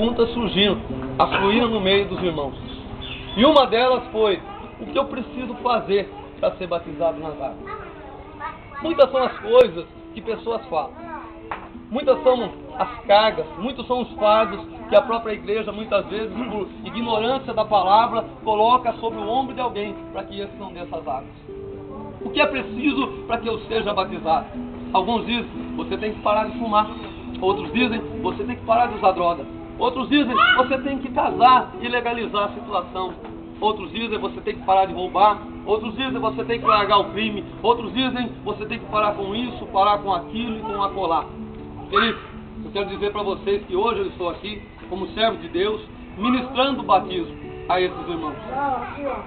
Perguntas surgiram, afluíram no meio dos irmãos. E uma delas foi: o que eu preciso fazer para ser batizado nas águas? Muitas são as coisas que pessoas falam. Muitas são as cargas, muitos são os fardos que a própria igreja, muitas vezes, por ignorância da palavra, coloca sobre o ombro de alguém para que esse não desça as águas. O que é preciso para que eu seja batizado? Alguns dizem: você tem que parar de fumar. Outros dizem: você tem que parar de usar droga. Outros dizem: você tem que casar e legalizar a situação. Outros dizem: você tem que parar de roubar. Outros dizem: você tem que largar o crime. Outros dizem: você tem que parar com isso, parar com aquilo e com acolá. Queridos, eu quero dizer para vocês que hoje eu estou aqui como servo de Deus, ministrando o batismo a esses irmãos.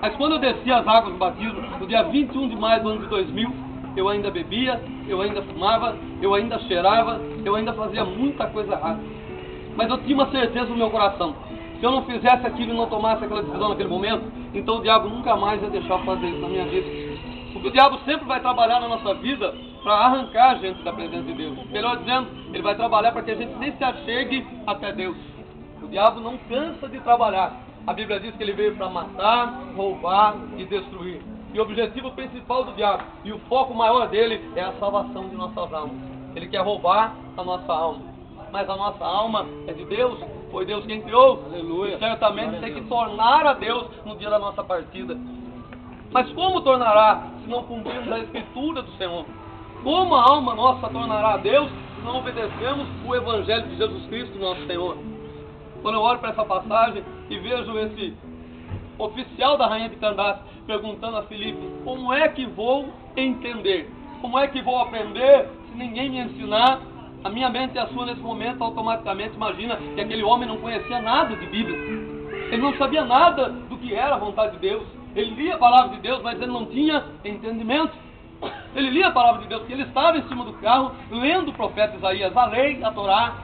Mas quando eu desci as águas do batismo, no dia 21 de maio do ano de 2000, eu ainda bebia, eu ainda fumava, eu ainda cheirava, eu ainda fazia muita coisa errada. Mas eu tinha uma certeza no meu coração: se eu não fizesse aquilo e não tomasse aquela decisão naquele momento, então o diabo nunca mais ia deixar eu fazer isso na minha vida. Porque o diabo sempre vai trabalhar na nossa vida para arrancar a gente da presença de Deus. Melhor dizendo, ele vai trabalhar para que a gente nem se achegue até Deus. O diabo não cansa de trabalhar. A Bíblia diz que ele veio para matar, roubar e destruir. E o objetivo principal do diabo e o foco maior dele é a salvação de nossas almas. Ele quer roubar a nossa alma. Mas a nossa alma é de Deus, foi Deus quem criou. Aleluia. E certamente tem que tornar a Deus no dia da nossa partida. Mas como tornará se não cumprirmos a Escritura do Senhor? Como a alma nossa tornará a Deus se não obedecemos o Evangelho de Jesus Cristo, nosso Senhor? Quando eu olho para essa passagem e vejo esse oficial da rainha de Candace perguntando a Filipe: como é que vou entender? Como é que vou aprender se ninguém me ensinar? A minha mente e a sua nesse momento automaticamente imagina que aquele homem não conhecia nada de Bíblia. Ele não sabia nada do que era a vontade de Deus. Ele lia a palavra de Deus, mas ele não tinha entendimento. Ele lia a palavra de Deus porque ele estava em cima do carro lendo o profeta Isaías, a lei, a Torá.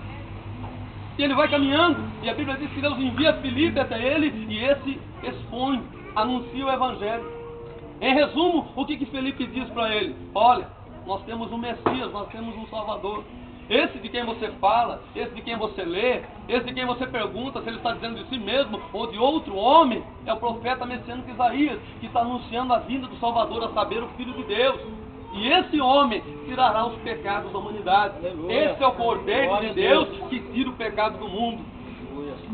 E ele vai caminhando, e a Bíblia diz que Deus envia Filipe até ele, e esse expõe, anuncia o Evangelho. Em resumo, o que Filipe diz para ele? Olha, nós temos um Messias, nós temos um Salvador. Esse de quem você fala, esse de quem você lê, esse de quem você pergunta se ele está dizendo de si mesmo ou de outro homem, é o profeta messiânico Isaías, que está anunciando a vinda do Salvador, a saber, o Filho de Deus. E esse homem tirará os pecados da humanidade. Aleluia. Esse é o Cordeiro de Deus que tira o pecado do mundo.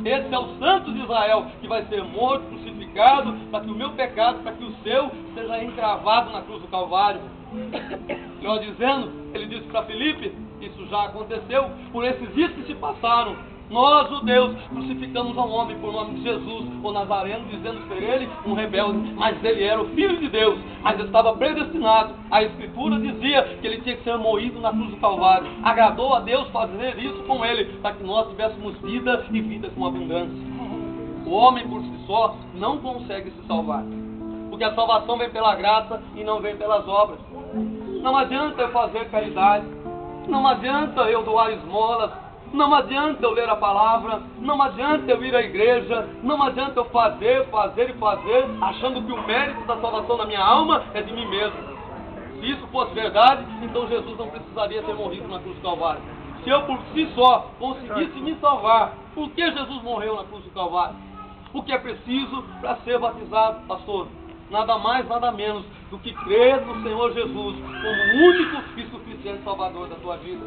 Esse é o Santo de Israel que vai ser morto, crucificado, para que o meu pecado, para que o seu, seja encravado na cruz do Calvário. Melhor dizendo, ele disse para Filipe: isso já aconteceu, por esses dias que se passaram, nós, judeus, crucificamos a um homem por nome de Jesus, o Nazareno, dizendo ser ele um rebelde, mas ele era o Filho de Deus, mas estava predestinado. A Escritura dizia que ele tinha que ser moído na cruz do Calvário. Agradou a Deus fazer isso com ele, para que nós tivéssemos vida e vida com abundância. O homem por si só não consegue se salvar, porque a salvação vem pela graça e não vem pelas obras. Não adianta eu fazer caridade, não adianta eu doar esmolas, não adianta eu ler a palavra, não adianta eu ir à igreja, não adianta eu fazer, achando que o mérito da salvação da minha alma é de mim mesmo. Se isso fosse verdade, então Jesus não precisaria ter morrido na cruz do Calvário. Se eu por si só conseguisse me salvar, por que Jesus morreu na cruz do Calvário? O que é preciso para ser batizado, pastor? Nada mais, nada menos do que crer no Senhor Jesus como o único e suficiente Salvador da tua vida.